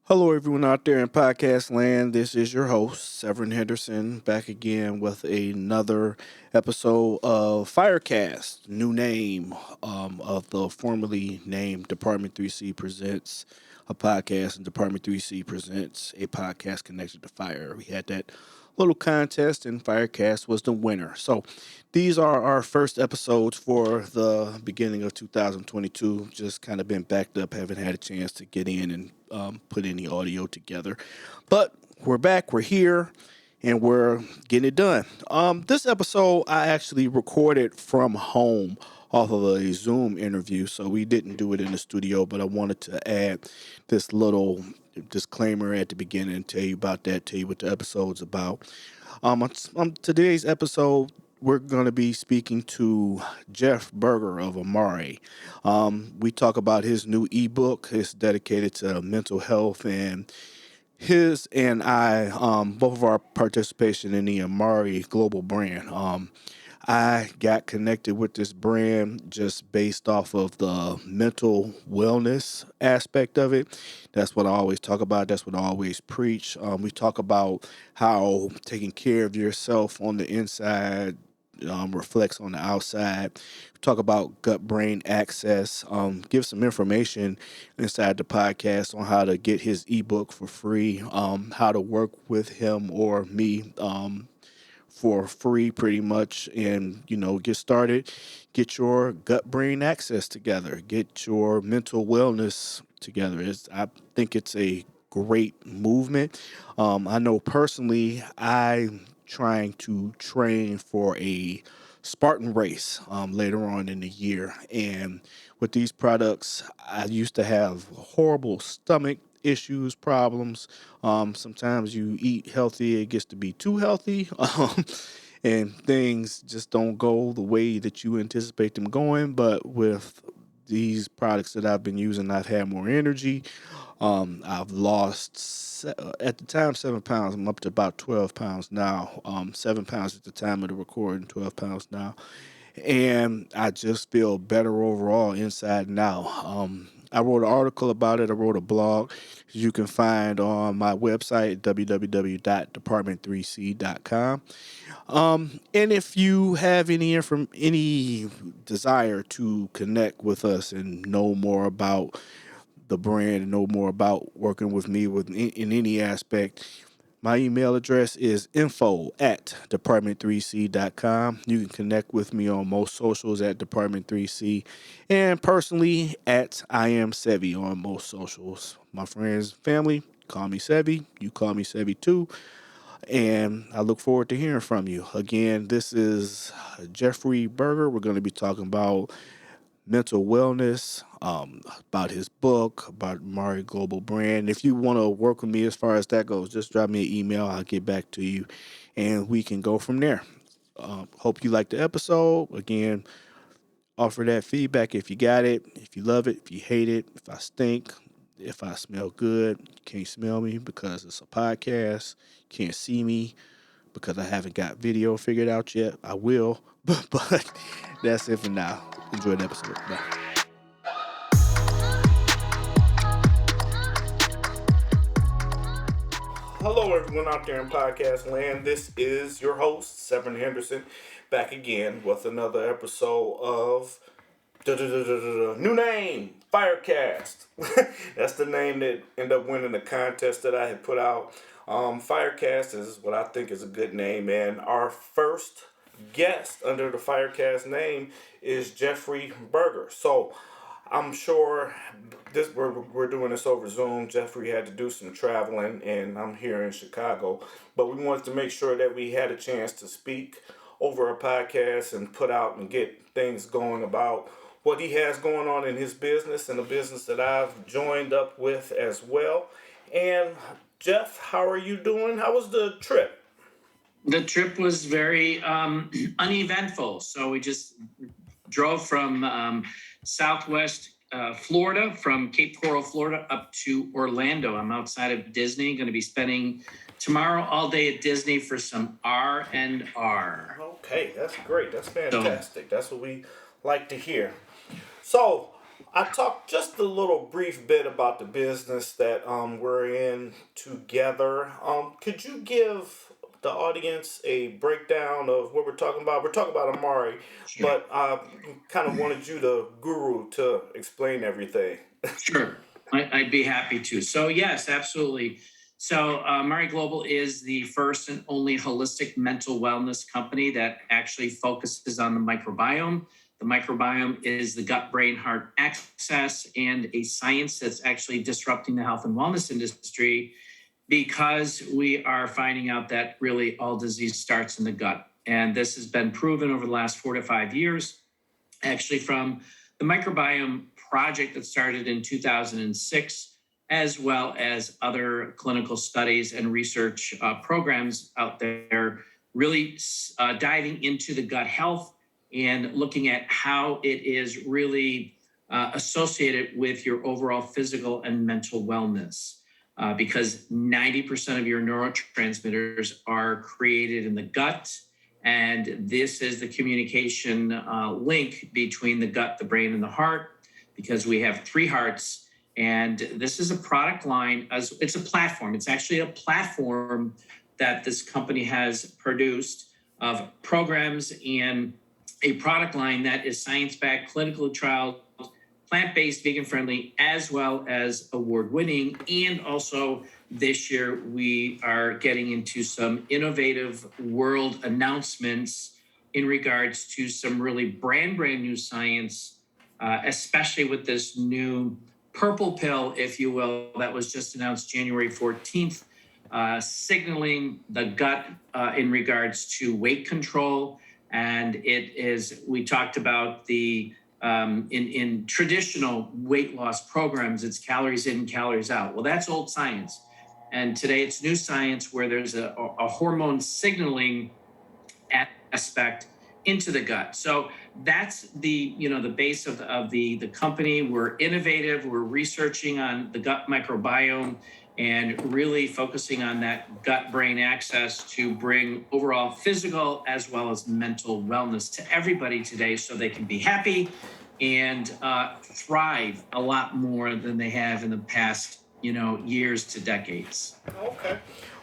Hello, everyone out there in podcast land. This is your host, Severen Henderson, back again with another episode of Firecast, new name of the formerly named Department 3C Presents a podcast, and Department 3C Presents a podcast connected to fire. We had that little contest, and Firecast was the winner. So these are our first episodes for the beginning of 2022. Just kind of been backed up, haven't had a chance to get in and put any audio together. But we're back, we're here, and we're getting it done. This episode I actually recorded from home off of a Zoom interview, so we didn't do it in the studio, but I wanted to add this little disclaimer at the beginning, tell you about that, tell you what the episode's about. On today's episode, we're going to be speaking to Jeff Berger of Amare. We talk about his new ebook. It's dedicated to mental health, and his and I, both of our participation in the Amare Global brand. I got connected with this brand just based off of the mental wellness aspect of it. That's what I always talk about. That's what I always preach. We talk about how taking care of yourself on the inside reflects on the outside. We talk about gut-brain access. Give some information inside the podcast on how to get his ebook for free, how to work with him or me for free pretty much, and get started, get your gut brain access together, get your mental wellness together. I think it's a great movement. I know personally I'm trying to train for a Spartan race later on in the year, and with these products I used to have horrible stomach issues, problems. Sometimes you eat healthy, it gets to be too healthy, and things just don't go the way that you anticipate them going. But with these products that I've been using, I've had more energy. I've lost, at the time, 7 pounds. I'm up to about 12 pounds now. 7 pounds at the time of the recording, 12 pounds now. And I just feel better overall inside and out. I wrote an article about it. I wrote a blog you can find on my website, www.department3c.com. And if you have any desire to connect with us and know more about the brand and know more about working with me in any aspect, my email address is info@department3c.com. You can connect with me on most socials at Department3C, and personally at I am Sevy on most socials. My friends, family, call me Sevy. You call me Sevy too. And I look forward to hearing from you. Again, this is Jeffery Berger. We're going to be talking about mental wellness, about his book, about Amare Global brand. If you want to work with me as far as that goes, just drop me an email. I'll get back to you, and we can go from there. Hope you like the episode. Again, offer that feedback if you got it, if you love it, if you hate it, if I stink, if I smell good. You can't smell me because it's a podcast. You can't see me because I haven't got video figured out yet. I will, but that's it for now. Enjoy the episode. Bye. Hello, everyone out there in podcast land. This is your host, Severen Henderson, back again with another episode of new name, Firecast. That's the name that ended up winning the contest that I had put out. Firecast is what I think is a good name, and our first guest under the Firecast name is Jeffery Berger. So I'm sure we're doing this over Zoom. Jeffrey had to do some traveling, and I'm here in Chicago. But we wanted to make sure that we had a chance to speak over a podcast and put out and get things going about what he has going on in his business and the business that I've joined up with as well. And Jeff, how are you doing? How was the trip? The trip was very uneventful. So we just drove from Southwest Florida, from Cape Coral, Florida, up to Orlando. I'm outside of Disney. Going to be spending tomorrow all day at Disney for some R&R. Okay, that's great. That's fantastic. That's what we like to hear. So I talked just a little brief bit about the business that we're in together. Could you give the audience a breakdown of what we're talking about? We're talking about Amari, Sure. but I kind of wanted you, the guru, to explain everything. Sure, I'd be happy to. So yes, absolutely. So Amare Global is the first and only holistic mental wellness company that actually focuses on the microbiome. The microbiome is the gut, brain, heart axis, and a science that's actually disrupting the health and wellness industry because we are finding out that really all disease starts in the gut. And this has been proven over the last 4 to 5 years, actually from the microbiome project that started in 2006, as well as other clinical studies and research programs out there, really diving into the gut health and looking at how it is really associated with your overall physical and mental wellness. Because 90% of your neurotransmitters are created in the gut, and this is the communication link between the gut, the brain, and the heart, because we have three hearts. And this is a product line, as it's a platform. It's actually a platform that this company has produced of programs and a product line that is science-backed, clinical trial, plant-based, vegan-friendly, as well as award-winning. And also this year, we are getting into some innovative world announcements in regards to some really brand new science, especially with this new purple pill, if you will, that was just announced January 14th, signaling the gut in regards to weight control. And it is, we talked about the in traditional weight loss programs, it's calories in, calories out. Well, that's old science. And today it's new science where there's a hormone signaling aspect into the gut. So that's the, the base of the company. We're innovative. We're researching on the gut microbiome and really focusing on that gut brain access to bring overall physical as well as mental wellness to everybody today so they can be happy and thrive a lot more than they have in the past, years to decades. Okay.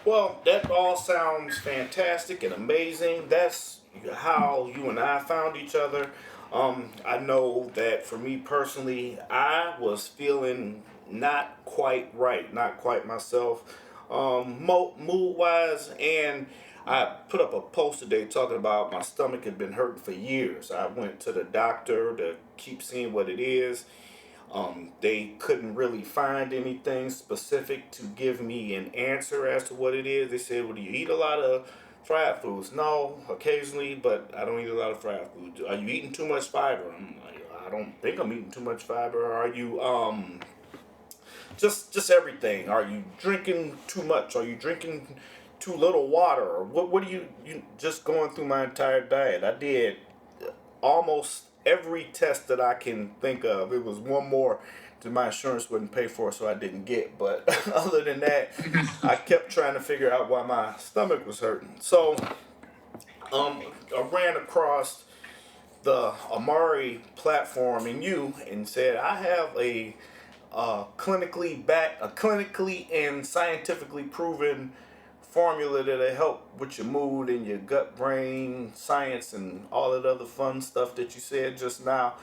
Well, that all sounds fantastic and amazing. That's how you and I found each other. I know that for me personally, I was feeling not quite right, not quite myself, mood wise, and I put up a post today talking about my stomach had been hurting for years. I went to the doctor to keep seeing what it is. They couldn't really find anything specific to give me an answer as to what it is. They said, well, do you eat a lot of fried foods? No, occasionally, but I don't eat a lot of fried foods. Are you eating too much fiber? I'm like, I don't think I'm eating too much fiber. Are you, just everything? Are you drinking too much? Are you drinking too little water? Or what are you just going through my entire diet? I did almost every test that I can think of. It was one more that my insurance wouldn't pay for, so I didn't get. But other than that, I kept trying to figure out why my stomach was hurting. So I ran across the Amari platform and you and said, I have a clinically and scientifically proven formula that'll help with your mood and your gut brain science and all that other fun stuff that you said just now.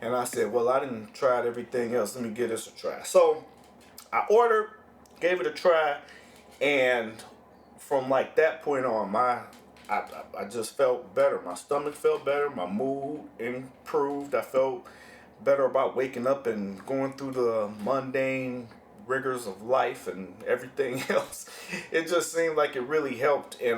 And I said, well, I didn't try everything else. Let me give this a try. So I ordered, gave it a try, and from like that point on, I just felt better. My stomach felt better. My mood improved. I felt better about waking up and going through the mundane rigors of life and everything else. It just seemed like it really helped. It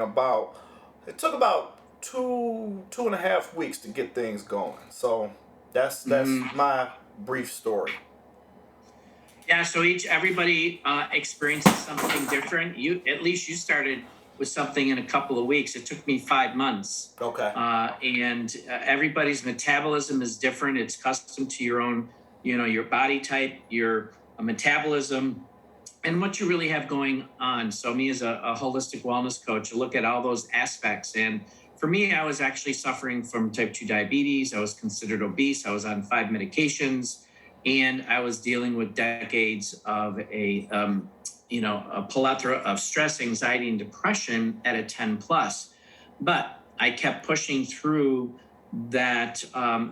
took about 2.5 weeks to get things going. So that's my brief story. Yeah, so everybody experiences something different. At least you started with something in a couple of weeks. It took me 5 months, Okay. and everybody's metabolism is different. It's custom to your own, your body type, your metabolism, and what you really have going on. So me as a holistic wellness coach, I look at all those aspects. And for me, I was actually suffering from type 2 diabetes. I was considered obese. I was on 5 medications. and I was dealing with decades of a plethora of stress, anxiety, and depression at a 10 plus. But I kept pushing through that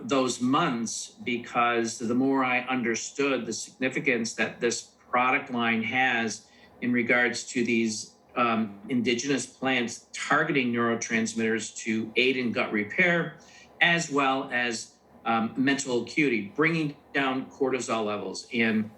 those months, because the more I understood the significance that this product line has in regards to these indigenous plants targeting neurotransmitters to aid in gut repair, as well as mental acuity, bringing down cortisol levels and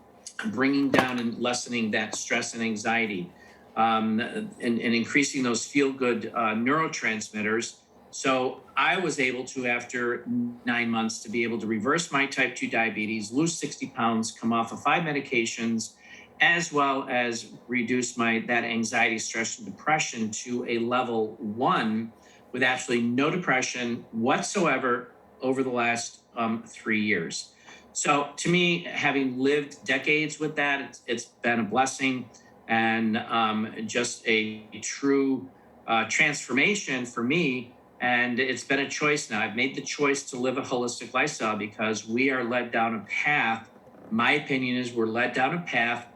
bringing down and lessening that stress and anxiety, and increasing those feel-good neurotransmitters. So I was able to, after 9 months, to be able to reverse my type 2 diabetes, lose 60 pounds, come off of 5 medications, as well as reduce that anxiety, stress, and depression to a level 1 with absolutely no depression whatsoever over the last 3 years. So to me, having lived decades with that, it's been a blessing and just a true transformation for me. And it's been a choice now. I've made the choice to live a holistic lifestyle because we are led down a path. My opinion is we're led down a path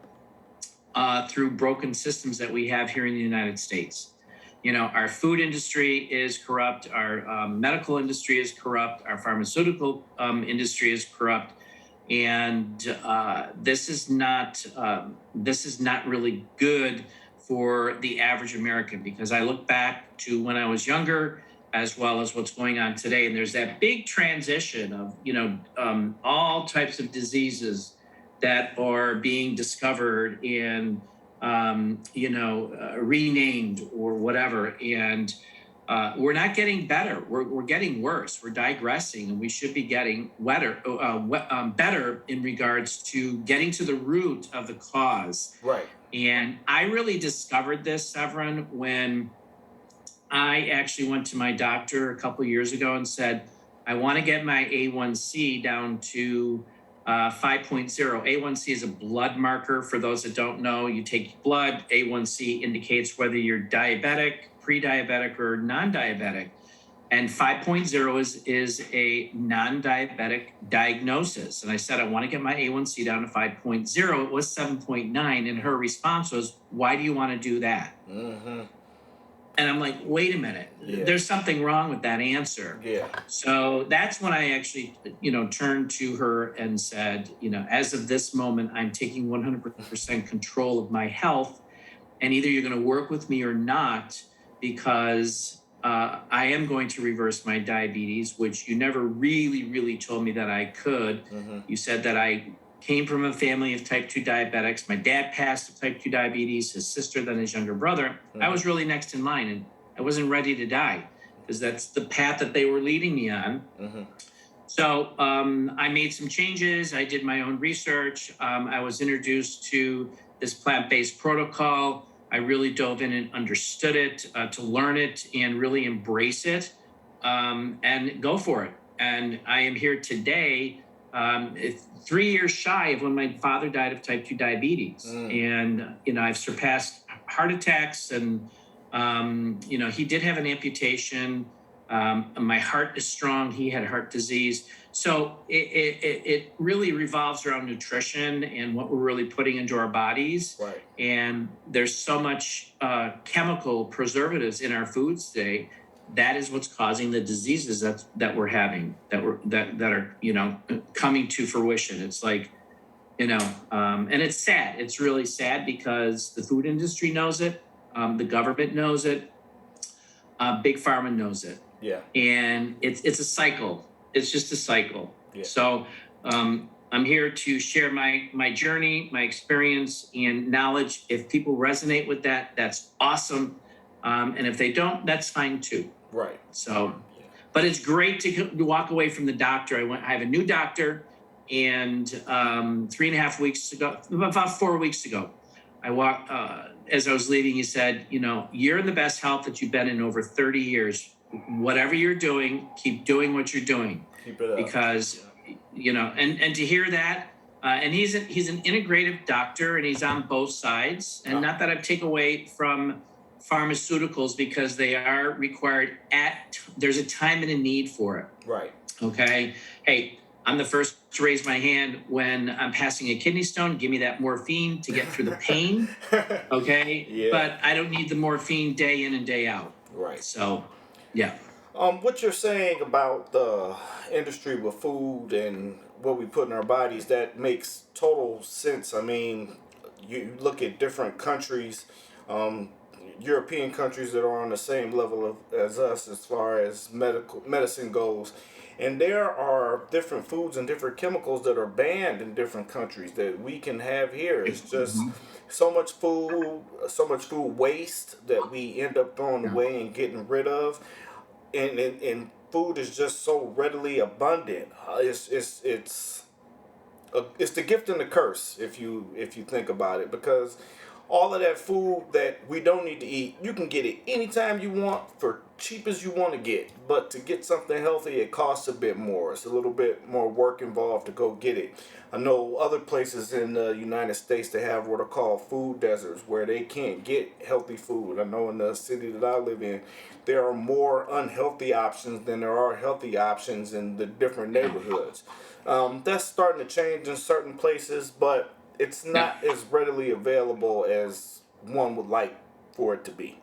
through broken systems that we have here in the United States. Our food industry is corrupt. Our medical industry is corrupt. Our pharmaceutical industry is corrupt. And this is not really good for the average American, because I look back to when I was younger, as well as what's going on today. And there's that big transition of, all types of diseases that are being discovered and, renamed or whatever. And we're not getting better. We're getting worse. We're digressing, and we should be getting better in regards to getting to the root of the cause. Right. And I really discovered this, Severen, when I actually went to my doctor a couple of years ago and said, I want to get my A1C down to 5.0. A1C is a blood marker. For those that don't know, you take blood. A1C indicates whether you're diabetic, pre-diabetic, or non-diabetic. And 5.0 is a non-diabetic diagnosis. And I said, I want to get my A1C down to 5.0. It was 7.9. And her response was, why do you want to do that? Mm-hmm. And I'm like, wait a minute, There's something wrong with that answer. Yeah. So that's when I actually, turned to her and said, as of this moment, I'm taking 100% control of my health. And either you're going to work with me or not, because I am going to reverse my diabetes, which you never really, really told me that I could. Mm-hmm. You said that I came from a family of type 2 diabetics. My dad passed of type 2 diabetes, his sister, then his younger brother. Mm-hmm. I was really next in line, and I wasn't ready to die because that's the path that they were leading me on. Mm-hmm. So I made some changes. I did my own research. I was introduced to this plant-based protocol. I really dove in and understood it, to learn it and really embrace it, and go for it. And I am here today, 3 years shy of when my father died of type 2 diabetes. And, I've surpassed heart attacks, and, he did have an amputation. My heart is strong. He had heart disease. So it really revolves around nutrition and what we're really putting into our bodies. Right. And there's so much chemical preservatives in our foods today. That is what's causing the diseases that we're having, that are coming to fruition. It's like, and it's sad. It's really sad because the food industry knows it, the government knows it, Big Pharma knows it. Yeah. And it's a cycle. It's just a cycle. Yeah. So I'm here to share my journey, my experience, and knowledge. If people resonate with that, that's awesome. And if they don't, that's fine too. Right. So, but it's great to walk away from the doctor. I have a new doctor, and 3.5 weeks ago, about 4 weeks ago, I walked, as I was leaving, he said, you're in the best health that you've been in over 30 years. Whatever you're doing, keep doing what you're doing. Keep it up. Because, and to hear that, and he's an integrative doctor, and he's on both sides. And not that I take away from pharmaceuticals, because they are required there's a time and a need for it. Right. Okay. Hey, I'm the first to raise my hand when I'm passing a kidney stone. Give me that morphine to get through the pain. Okay. Yeah. But I don't need the morphine day in and day out. Right. So, yeah. What you're saying about the industry with food and what we put in our bodies, that makes total sense. I mean, you look at different countries, um, European countries that are on the same level as us as far as medicine goes, and there are different foods and different chemicals that are banned in different countries that we can have here. It's just so much food waste that we end up throwing away and getting rid of, and food is just so readily abundant. It's the gift and the curse if you think about it, because all of that food that we don't need to eat, you can get it anytime you want for cheap as you want to get. But to get something healthy, it costs a bit more. It's a little bit more work involved to go get it. I know other places in the United States, they have what are called food deserts where they can't get healthy food. I know in the city that I live in, there are more unhealthy options than there are healthy options in the different neighborhoods. That's starting to change in certain places, but it's not as readily available as one would like for it to be.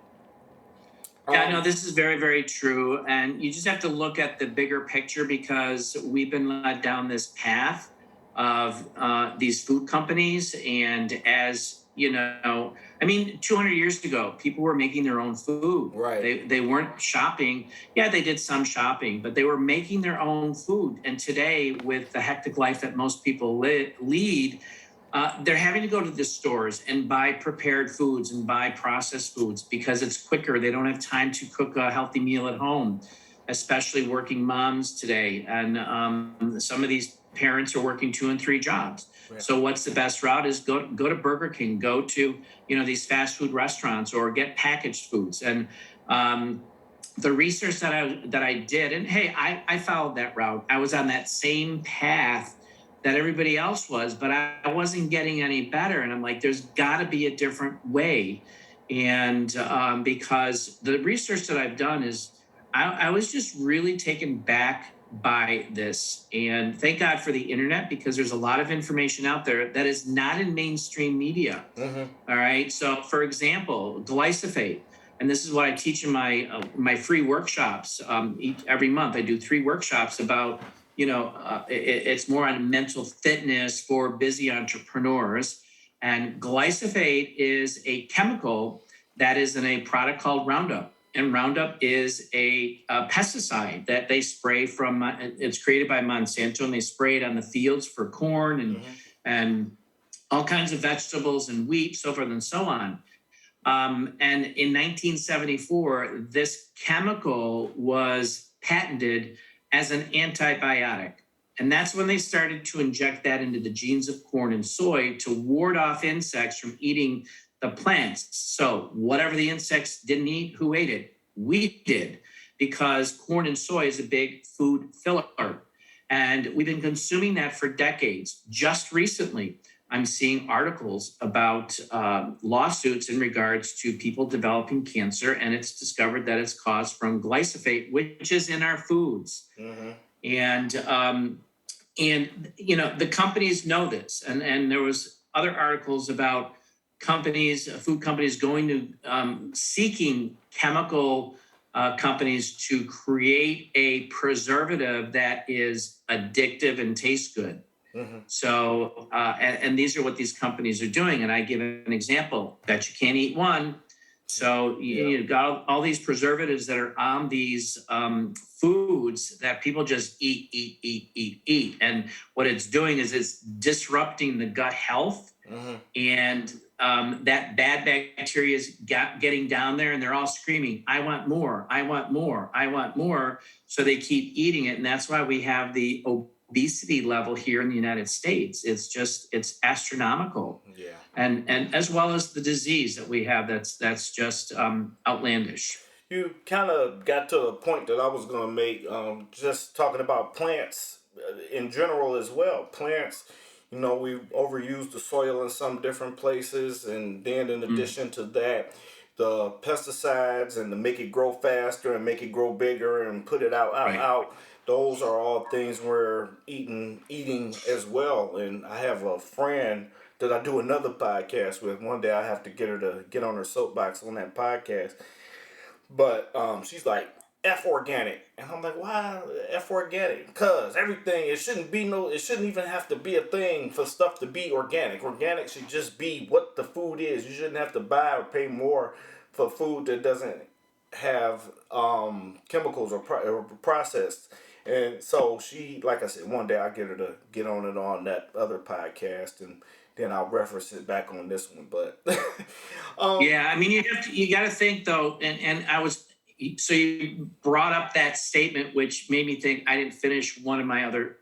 Yeah, no, this is very, very true. And you just have to look at the bigger picture, because we've been led down this path of these food companies. And as you know, I mean, 200 years ago, people were making their own food. Right. They weren't shopping. Yeah, they did some shopping, but they were making their own food. And today, with the hectic life that most people lead, they're having to go to the stores and buy prepared foods and buy processed foods because it's quicker. They don't have time to cook a healthy meal at home, especially working moms today. And some of these parents are working 2 and 3 jobs. Yeah. So what's the best route is go to Burger King, go to these fast food restaurants, or get packaged foods. And the research that I did, and hey, I followed that route. I was on that same path that everybody else was, but I wasn't getting any better. And I'm like, there's got to be a different way. And because the research that I've done is, I was just really taken back by this. And thank God for the internet, because there's a lot of information out there that is not in mainstream media. Mm-hmm. All right. So, for example, glyphosate. And this is what I teach in my free workshops. Every month I do 3 workshops about, it's more on mental fitness for busy entrepreneurs. And glyphosate is a chemical that is in a product called Roundup. And Roundup is a pesticide that they spray from, it's created by Monsanto, and they spray it on the fields for corn and all kinds of vegetables and wheat, so forth and so on. And in 1974, this chemical was patented as an antibiotic. And that's when they started to inject that into the genes of corn and soy to ward off insects from eating the plants. So whatever the insects didn't eat, who ate it? We did, because corn and soy is a big food filler. And we've been consuming that for decades. Just recently, I'm seeing articles about lawsuits in regards to people developing cancer, and it's discovered that it's caused from glyphosate, which is in our foods. Mm-hmm. And the companies know this, and there was other articles about food companies going to seeking chemical companies to create a preservative that is addictive and tastes good. Mm-hmm. So, and these are what these companies are doing. And I give an example: bet you can't eat one. So you got all these preservatives that are on these foods that people just eat. And what it's doing is it's disrupting the gut health. Mm-hmm. And that bad bacteria is getting down there, and they're all screaming, I want more, I want more, I want more. So they keep eating it. And that's why we have the obesity level here in the United States. It's astronomical. Yeah. And as well as the disease that we have, that's just outlandish. You kind of got to a point that I was going to make, just talking about plants in general as well. Plants, we've overused the soil in some different places, and then in addition to that, the pesticides and to make it grow faster and make it grow bigger and put it out. those are all things we're eating as well. And I have a friend that I do another podcast with. One day I have to get her to get on her soapbox on that podcast. But she's like, F organic. And I'm like, why F organic? Because everything, it shouldn't even have to be a thing for stuff to be organic. Organic should just be what the food is. You shouldn't have to buy or pay more for food that doesn't have chemicals or processed. And so she, like I said, one day I get her to get on it on that other podcast, and then I'll reference it back on this one. But Yeah, I mean, you got to think though, and I was so you brought up that statement, which made me think I didn't finish one of my other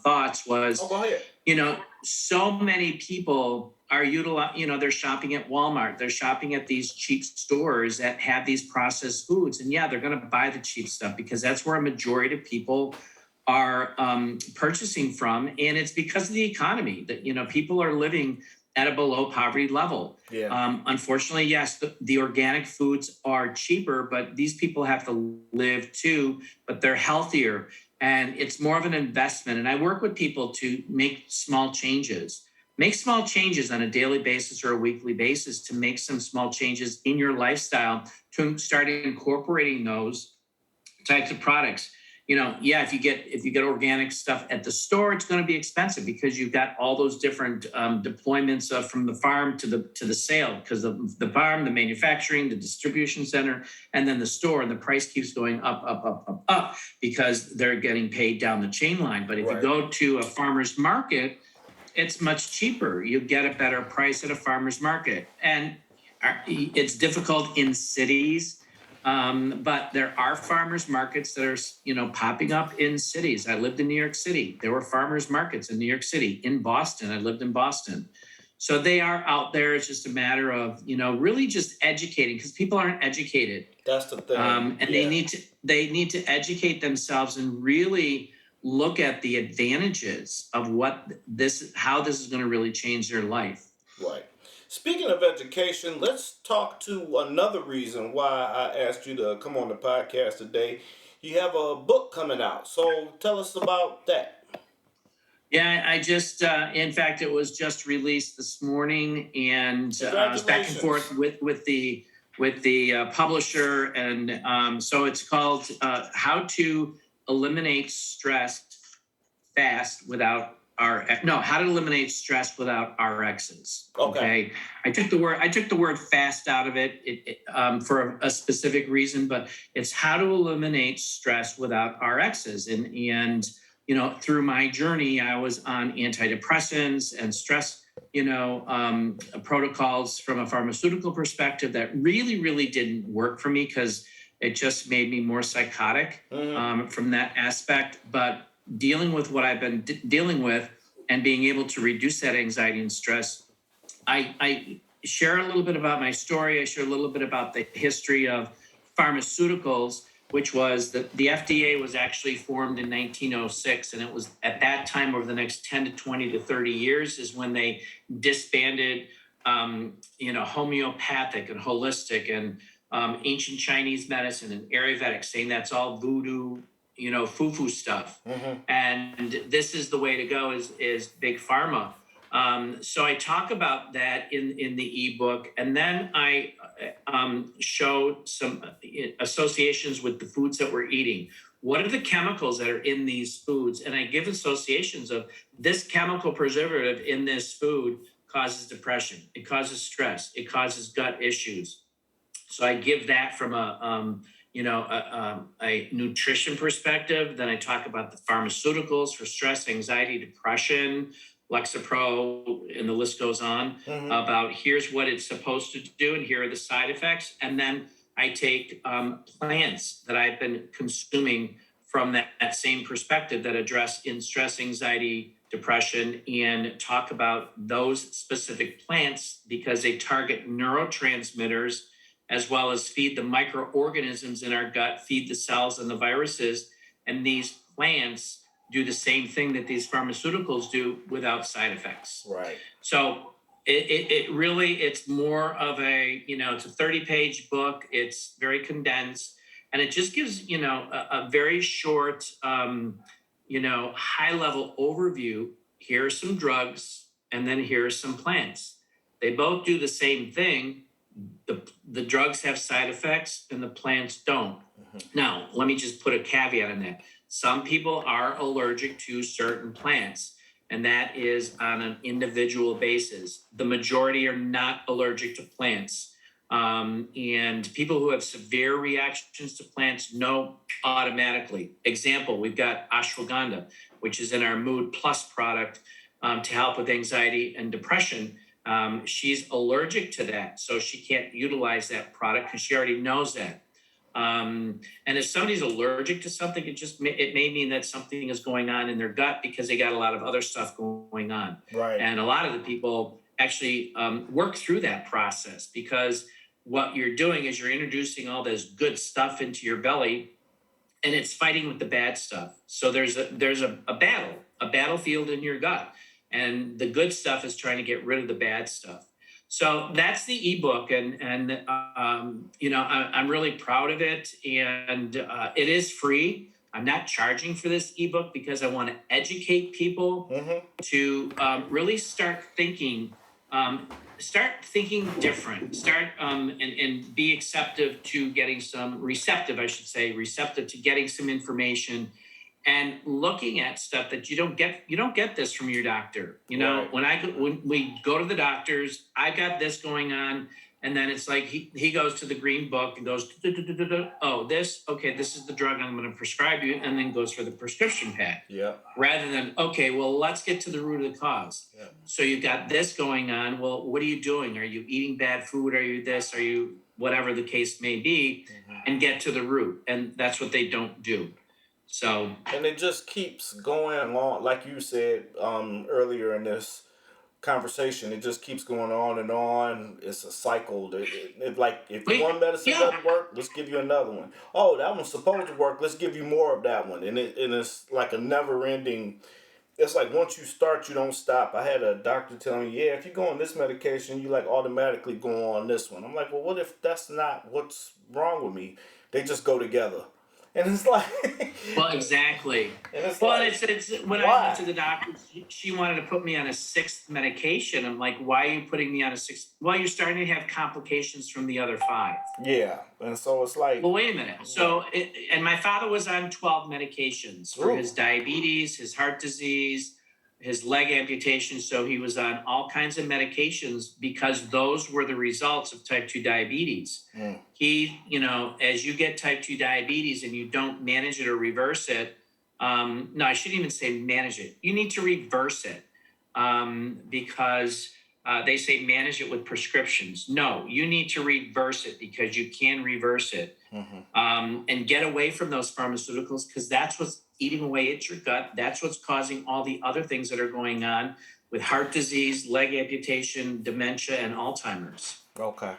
thoughts was, go ahead. So many people are they're shopping at Walmart, they're shopping at these cheap stores that have these processed foods, and yeah, they're going to buy the cheap stuff because that's where a majority of people are purchasing from, and it's because of the economy that people are living at a below poverty level. Yeah. Unfortunately, yes, the organic foods are cheaper, but these people have to live too, but they're healthier. And it's more of an investment. And I work with people to make small changes. Make small changes on a daily basis or a weekly basis to make some small changes in your lifestyle to start incorporating those types of products. If you get organic stuff at the store, it's going to be expensive because you've got all those different deployments from the farm to the sale, because of the farm, the manufacturing, the distribution center, and then the store, and the price keeps going up because they're getting paid down the chain line. But if you go to a farmer's market, it's much cheaper. You get a better price at a farmer's market, and it's difficult in cities. But there are farmers markets that are, popping up in cities. I lived in New York City. There were farmers markets in New York City. In Boston, I lived in Boston. So they are out there. It's just a matter of, really just educating, because people aren't educated. That's the thing. And they need to educate themselves and really look at the advantages of how this is going to really change their life. Right. Speaking of education, let's talk to another reason why I asked you to come on the podcast today. You have a book coming out, so tell us about that. Yeah, I just, in fact, it was just released this morning, and I was back and forth with the publisher, and so it's called "How to Eliminate Stress Fast Without How to Eliminate Stress Without RXs. Okay. I took the word fast out of it for a specific reason, but it's how to eliminate stress without RXs. And through my journey, I was on antidepressants and stress, protocols from a pharmaceutical perspective that really, really didn't work for me because it just made me more psychotic from that aspect. But dealing with what I've been dealing with and being able to reduce that anxiety and stress, I share a little bit about my story. I share a little bit about the history of pharmaceuticals, which was the FDA was actually formed in 1906. And it was at that time, over the next 10 to 20 to 30 years, is when they disbanded, homeopathic and holistic and ancient Chinese medicine and Ayurvedic, saying that's all voodoo, foo-foo stuff. Mm-hmm. And this is the way to go is big pharma. So I talk about that in the ebook, and then I show some associations with the foods that we're eating. What are the chemicals that are in these foods? And I give associations of this chemical preservative in this food causes depression. It causes stress. It causes gut issues. So I give that from a nutrition perspective. Then I talk about the pharmaceuticals for stress, anxiety, depression, Lexapro, and the list goes on, about here's what it's supposed to do and here are the side effects. And then I take plants that I've been consuming from that same perspective that address in stress, anxiety, depression, and talk about those specific plants because they target neurotransmitters as well as feed the microorganisms in our gut, feed the cells and the viruses. And these plants do the same thing that these pharmaceuticals do without side effects. Right. So it really, it's more of it's a 30-page book. It's very condensed. And it just gives, a very short, high level overview. Here are some drugs, and then here are some plants. They both do the same thing. The drugs have side effects and the plants don't. Now, let me just put a caveat on that. Some people are allergic to certain plants, and that is on an individual basis. The majority are not allergic to plants. And people who have severe reactions to plants know automatically. Example, we've got ashwagandha, which is in our Mood Plus product to help with anxiety and depression. She's allergic to that, so she can't utilize that product because she already knows that. And if somebody's allergic to something, it may mean that something is going on in their gut because they got a lot of other stuff going on. Right. And a lot of the people actually work through that process, because what you're doing is you're introducing all this good stuff into your belly, and it's fighting with the bad stuff. So there's a battlefield in your gut, and the good stuff is trying to get rid of the bad stuff. So that's the ebook, and I'm really proud of it, and it is free. I'm not charging for this ebook because I want to educate people to really start thinking different, and be receptive to getting some information, and looking at stuff that you don't get this from your doctor. Right. When we go to the doctors, I got this going on, and then it's like he goes to the green book and goes, oh, this is the drug I'm going to prescribe you, and then goes for the prescription pad. Yeah. Rather than, okay, well, let's get to the root of the cause. Yeah. So you've got this going on. Well, what are you doing? Are you eating bad food? Are you this? Are you whatever the case may be? And get to the root. And that's what they don't do. So, and it just keeps going along, like you said earlier in this conversation. It just keeps going on and on. It's a cycle. Like if one medicine doesn't work, let's give you another one. Oh, that one's supposed to work. Let's give you more of that one. And it's like a never-ending. It's like once you start, you don't stop. I had a doctor tell me, yeah, if you go on this medication, you like automatically go on this one. I'm like, well, what if that's not what's wrong with me? They just go together. And it's like, well, exactly. It's when I went to the doctor, she wanted to put me on a 6th medication. I'm like, why are you putting me on a 6th? Well, you're starting to have complications from the other 5. Yeah, and so it's like, well, wait a minute. So, and my father was on 12 medications for his diabetes, his heart disease, his leg amputation. So he was on all kinds of medications because those were the results of type 2 diabetes. He, as you get type 2 diabetes and you don't manage it or reverse it, no, I shouldn't even say manage it. You need to reverse it because they say manage it with prescriptions. No, you need to reverse it because you can reverse it and get away from those pharmaceuticals, because that's what's eating away at your gut. That's what's causing all the other things that are going on with heart disease, leg amputation, dementia, and Alzheimer's. Okay.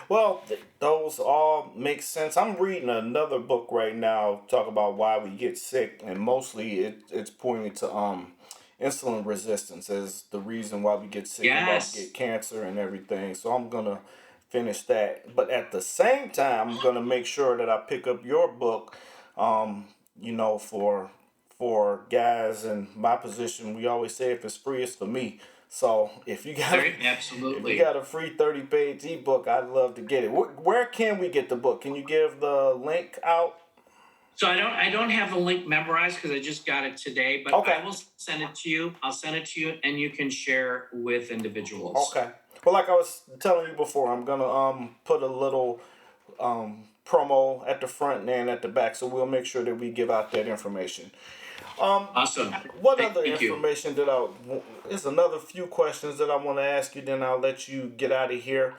Well, those all make sense. I'm reading another book right now, talk about why we get sick, and mostly it's pointing to insulin resistance as the reason why we get sick and why we get cancer and everything. So I'm gonna finish that. But at the same time, I'm gonna make sure that I pick up your book. For guys in my position, we always say if it's free, it's for me. So if you got a free 30-page ebook, I'd love to get it. Where can we get the book? Can you give the link out? So I don't have the link memorized because I just got it today, but I will send it to you. I'll send it to you, and you can share with individuals. Okay. Well, like I was telling you before, I'm gonna put a little promo at the front and at the back, so we'll make sure that we give out that information. Awesome. What other information there's another few questions that I want to ask you, then I'll let you get out of here.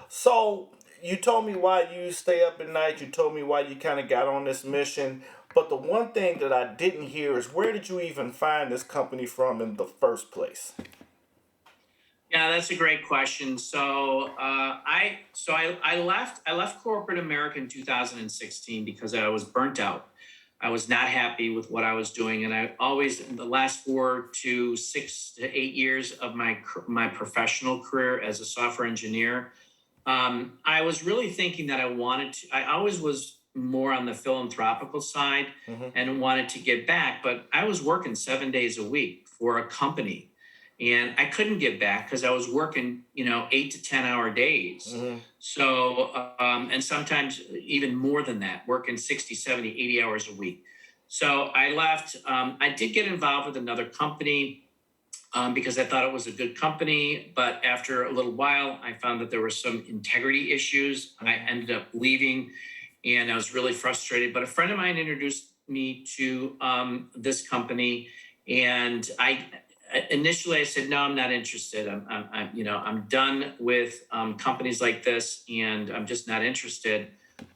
So you told me why you stay up at night. You told me why you kind of got on this mission. But the one thing that I didn't hear is, where did you even find this company from in the first place? Yeah, that's a great question. So I left corporate America in 2016 because I was burnt out. I was not happy with what I was doing, and I always, in the last 4 to 6 to 8 years of my professional career as a software engineer, I was really thinking that I always was more on the philanthropical side and wanted to give back, but I was working 7 days a week for a company. And I couldn't give back because I was working, 8 to 10 hour days. So, and sometimes even more than that, working 60, 70, 80 hours a week. So I left. I did get involved with another company because I thought it was a good company. But after a little while, I found that there were some integrity issues. I ended up leaving and I was really frustrated. But a friend of mine introduced me to this company, and initially I said, no, I'm not interested. I'm done with companies like this, and I'm just not interested.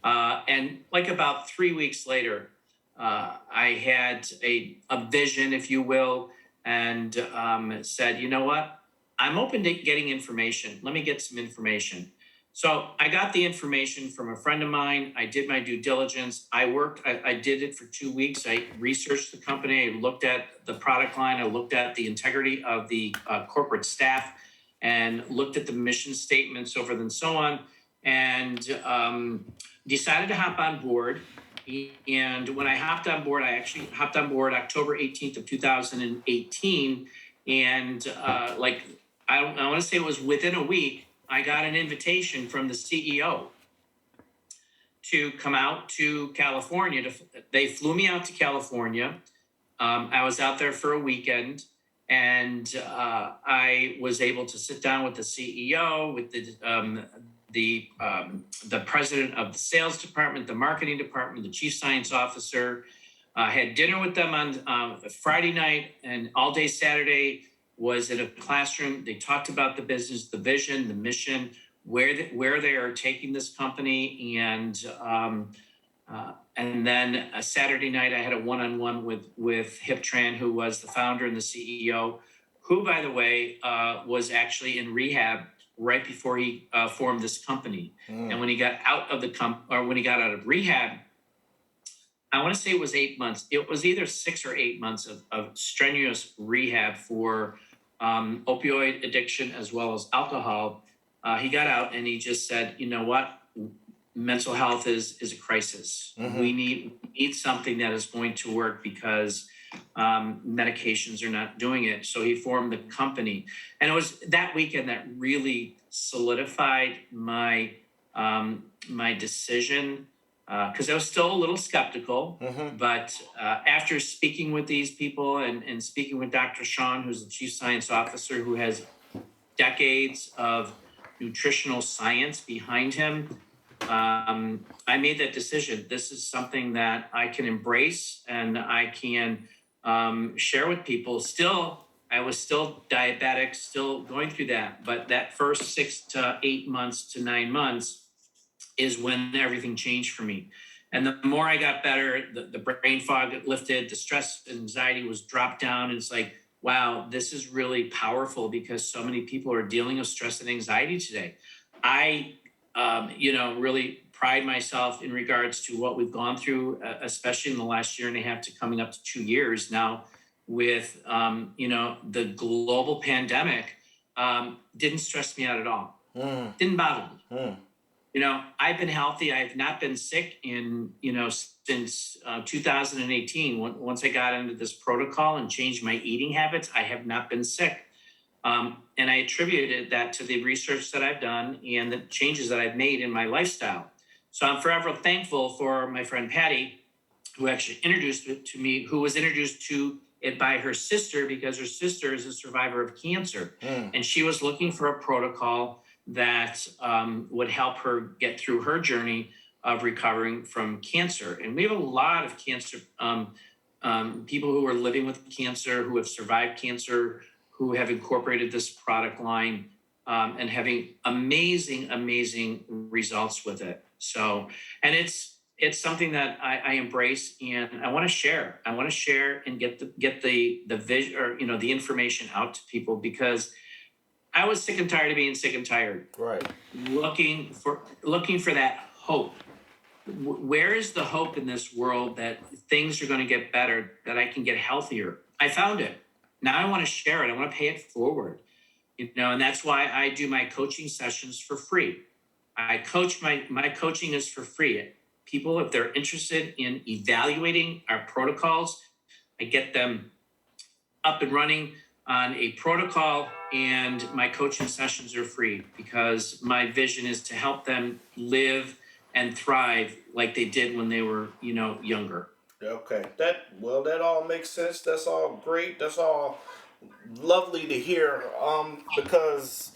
And like about 3 weeks later, I had a vision, if you will, and said, you know what? I'm open to getting information. Let me get some information. So I got the information from a friend of mine. I did my due diligence. I did it for 2 weeks. I researched the company. I looked at the product line. I looked at the integrity of the corporate staff and looked at the mission statements, so forth and so on, and decided to hop on board. And when I hopped on board, I actually hopped on board October 18th of 2018. And I want to say it was within a week, I got an invitation from the CEO to come out to California. They flew me out to California. I was out there for a weekend, and I was able to sit down with the CEO, with the president of the sales department, the marketing department, the chief science officer. I had dinner with them on Friday night, and all day Saturday was in a classroom. They talked about the business, the vision, the mission, where they are taking this company, and then a Saturday night I had a one-on-one with Hiptran, who was the founder and the CEO, who, by the way, was actually in rehab right before he formed this company. And when he got out of when he got out of rehab, I want to say it was 8 months. It was either 6 or 8 months of strenuous rehab for opioid addiction as well as alcohol. He got out and he just said, you know what? Mental health is a crisis. We need something that is going to work because medications are not doing it. So he formed the company. And it was that weekend that really solidified my decision, because I was still a little skeptical. But after speaking with these people and speaking with Dr. Sean, who's the chief science officer, who has decades of nutritional science behind him, I made that decision. This is something that I can embrace and I can share with people. I was still diabetic, still going through that. But that first 6 to 8 months to 9 months is when everything changed for me. And the more I got better, the brain fog lifted, the stress and anxiety was dropped down. And it's like, wow, this is really powerful because so many people are dealing with stress and anxiety today. I, really pride myself in regards to what we've gone through, especially in the last year and a half to coming up to 2 years now with, the global pandemic. Didn't stress me out at all. Didn't bother me. I've been healthy. I've not been sick since 2018. Once I got into this protocol and changed my eating habits, I have not been sick. And I attributed that to the research that I've done and the changes that I've made in my lifestyle. So I'm forever thankful for my friend Patty, who actually introduced it to me, who was introduced to it by her sister because her sister is a survivor of cancer. And she was looking for a protocol that would help her get through her journey of recovering from cancer. And we have a lot of cancer people who are living with cancer, who have survived cancer, who have incorporated this product line and having amazing results with it. So, and it's something that I embrace and I want to share. I want to share and get the vision, or the information out to people, because I was sick and tired of being sick and tired. Right. Looking for that hope. Where is the hope in this world that things are going to get better, that I can get healthier? I found it. Now I want to share it. I want to pay it forward. And that's why I do my coaching sessions for free. I coach my coaching is for free. people, if they're interested in evaluating our protocols, I get them up and running on a protocol, and my coaching sessions are free because my vision is to help them live and thrive like they did when they were, younger. Okay. That all makes sense. That's all great. That's all lovely to hear. Because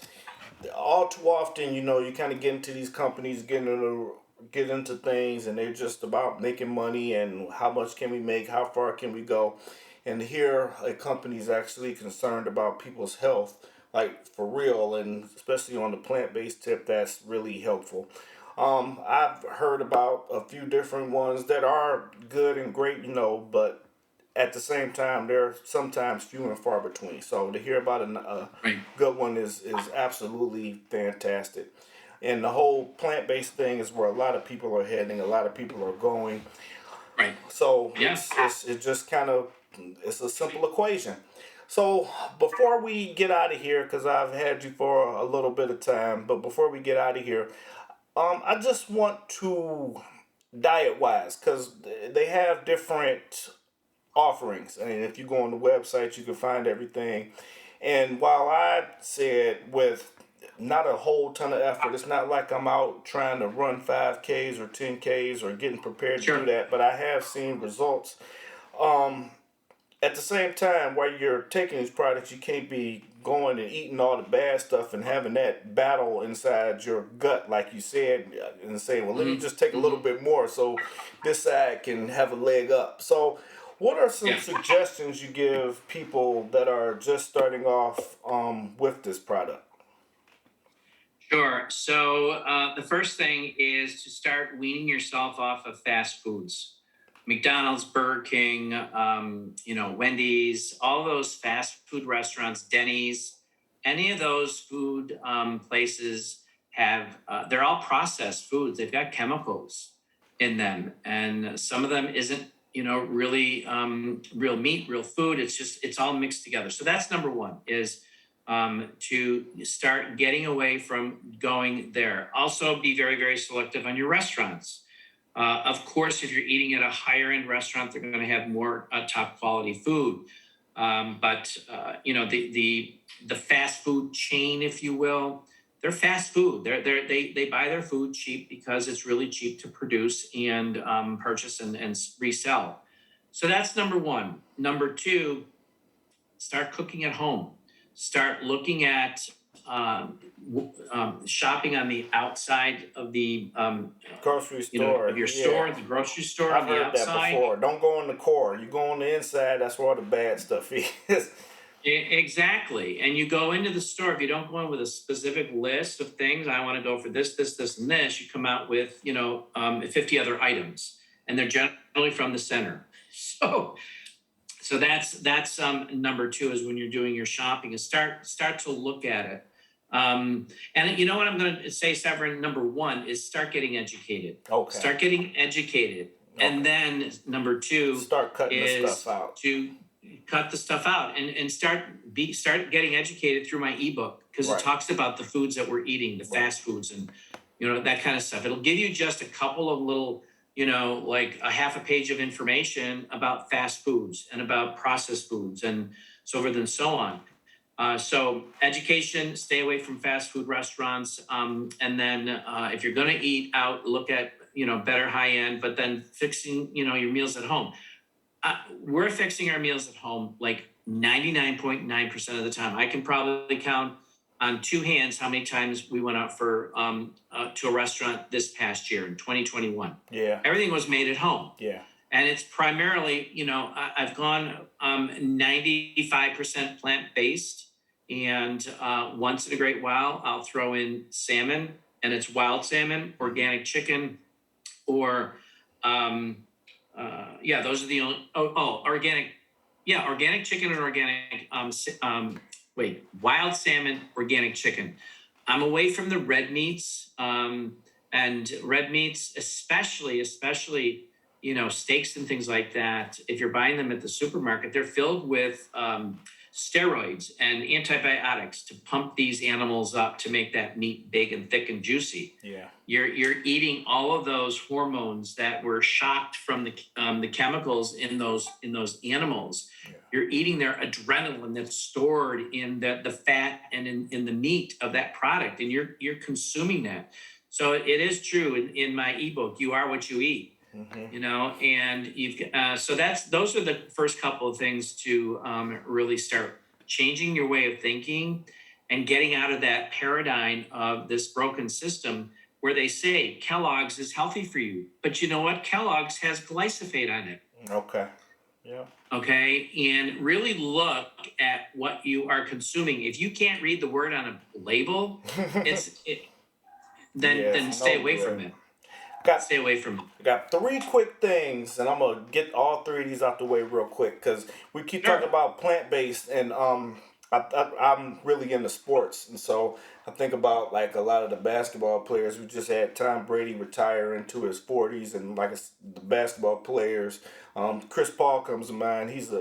all too often, you kind of get into these companies, get into things, and they're just about making money and how much can we make, how far can we go, and here a company is actually concerned about people's health, like for real, and especially on the plant-based tip, that's really helpful. I've heard about a few different ones that are good and great, but at the same time, they're sometimes few and far between. So to hear about a Right. good one is absolutely fantastic. And the whole plant based thing is where a lot of people are heading, a lot of people are going. Right. So Yeah. it's just kind of it's a simple equation. So before we get out of here, because I've had you for a little bit of time, but before we get out of here, I just want to diet wise, because they have different offerings. And if you go on the website, you can find everything. And while I said with not a whole ton of effort, it's not like I'm out trying to run 5Ks or 10Ks or getting prepared to Sure. do that, but I have seen results. Um, at the same time, while you're taking these products, you can't be going and eating all the bad stuff and having that battle inside your gut, like you said, and saying, well, let me just take a little bit more so this side can have a leg up. So, what are some suggestions you give people that are just starting off with this product? Sure. So the first thing is to start weaning yourself off of fast foods. McDonald's, Burger King, Wendy's, all those fast food restaurants, Denny's, any of those food places they're all processed foods. They've got chemicals in them, and some of them isn't, really real meat, real food. It's all mixed together. So that's number one is to start getting away from going there. Also, be very, very selective on your restaurants. Of course, if you're eating at a higher end restaurant, they're going to have more top quality food. But the fast food chain, if you will, they're fast food. They buy their food cheap because it's really cheap to produce and purchase and resell. So that's number one. Number two, start cooking at home. Start looking at shopping on the outside of the Grocery store. of your store, the grocery store I've on the heard that outside. before. Don't go in the core. You go on the inside, that's where all the bad stuff is. Exactly. And you go into the store, if you don't go in with a specific list of things, I want to go for this, this, this, and this, you come out with, 50 other items, and they're generally from the center. So that's number two is when you're doing your shopping is start to look at it. And you know what I'm going to say, Severen, number one is start getting educated. Okay. Start getting educated. Okay. And then number two start cutting is the stuff out. To cut the stuff out and start getting educated through my ebook, because it talks about the foods that we're eating, the fast foods and that kind of stuff. It'll give you just a couple of little, like a half a page of information about fast foods and about processed foods and so forth and so on. So education, stay away from fast food restaurants. And then if you're going to eat out, look at, better high end, but then fixing, your meals at home. We're fixing our meals at home like 99.9% of the time. I can probably count on two hands how many times we went out for to a restaurant this past year in 2021. Yeah. Everything was made at home. Yeah. And it's primarily, I've gone 95% plant-based. And once in a great while, I'll throw in salmon, and it's wild salmon, organic chicken, or those are the only. Organic. Yeah, organic chicken and organic. Wild salmon, organic chicken. I'm away from the red meats, and red meats, especially steaks and things like that. If you're buying them at the supermarket, they're filled with steroids and antibiotics to pump these animals up to make that meat big and thick and juicy. Yeah. You're eating all of those hormones that were shocked from the chemicals in those animals. Yeah. You're eating their adrenaline that's stored in the fat and in the meat of that product, and you're consuming that. So it is true in my ebook, You Are What You Eat. Mm-hmm. You know, and you've so those are the first couple of things to really start changing your way of thinking and getting out of that paradigm of this broken system where they say Kellogg's is healthy for you, but you know what? Kellogg's has glyphosate on it. Okay. Yeah. Okay, and really look at what you are consuming. If you can't read the word on a label, then stay away from it. Stay away from it. I got 3 quick things, and I'm gonna get all 3 of these out the way real quick because we keep talking about plant-based, and I'm really into sports, and so I think about like a lot of the basketball players. We just had Tom Brady retire into his 40s, and like the basketball players, Chris Paul comes to mind. He's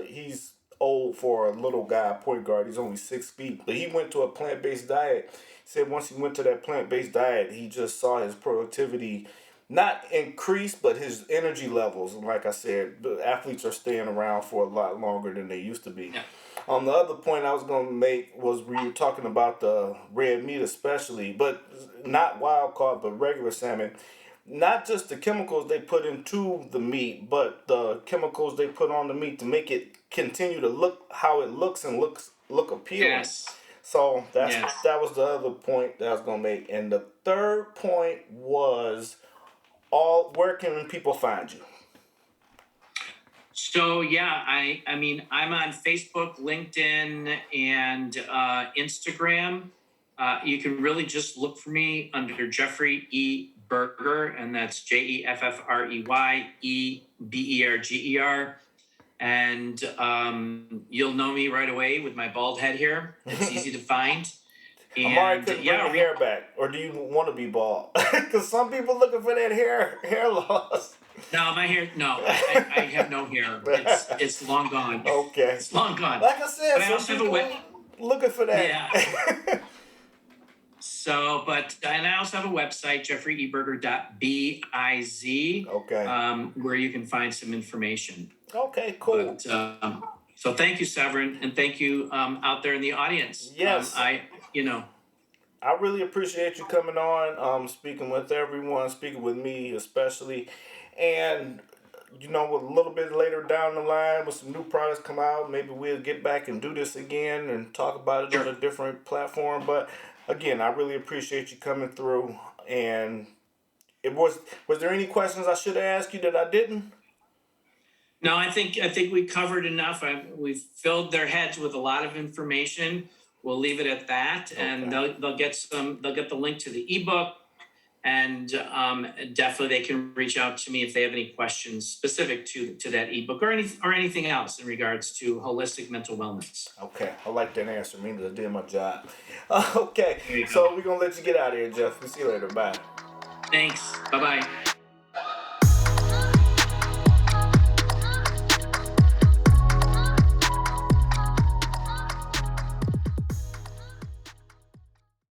old for a little guy, point guard. He's only 6 feet, but he went to a plant-based diet. He said once he went to that plant-based diet, he just saw his productivity not increase, but his energy levels. And like I said, the athletes are staying around for a lot longer than they used to be. Yeah. The other point I was going to make was we were talking about the red meat especially, but not wild caught, but regular salmon. Not just the chemicals they put into the meat, but the chemicals they put on the meat to make it continue to look how it looks and look appealing. Yes. So that was the other point that I was going to make. And the third point was where can people find you? So yeah, I mean I'm on Facebook, LinkedIn, and Instagram. You can really just look for me under Jeffery E. Berger, and that's Jeffrey Eberger. And you'll know me right away with my bald head here. It's easy to find. Amare couldn't bring your hair back, or do you want to be bald? Because some people looking for that hair loss. No, my hair. No, I have no hair. It's long gone. Okay, it's long gone. Like I said, but I also have looking for that. Yeah. So, and I also have a website, jeffreyeberger.biz. Okay. Where you can find some information. Okay, cool. But, so thank you, Severen, and thank you out there in the audience. Yes. I really appreciate you coming on, speaking with everyone, speaking with me especially. And, a little bit later down the line, with some new products come out, maybe we'll get back and do this again and talk about it on a different platform. But, again, I really appreciate you coming through. And was there any questions I should have asked you that I didn't? No, I think we covered enough. We've filled their heads with a lot of information. We'll leave it at that, okay. And they'll get the link to the ebook, and definitely they can reach out to me if they have any questions specific to that ebook or anything else in regards to holistic mental wellness. Okay, I like that answer. Means I did my job. Okay, so we're gonna let you get out of here, Jeff. We'll see you later. Bye. Thanks. Bye-bye.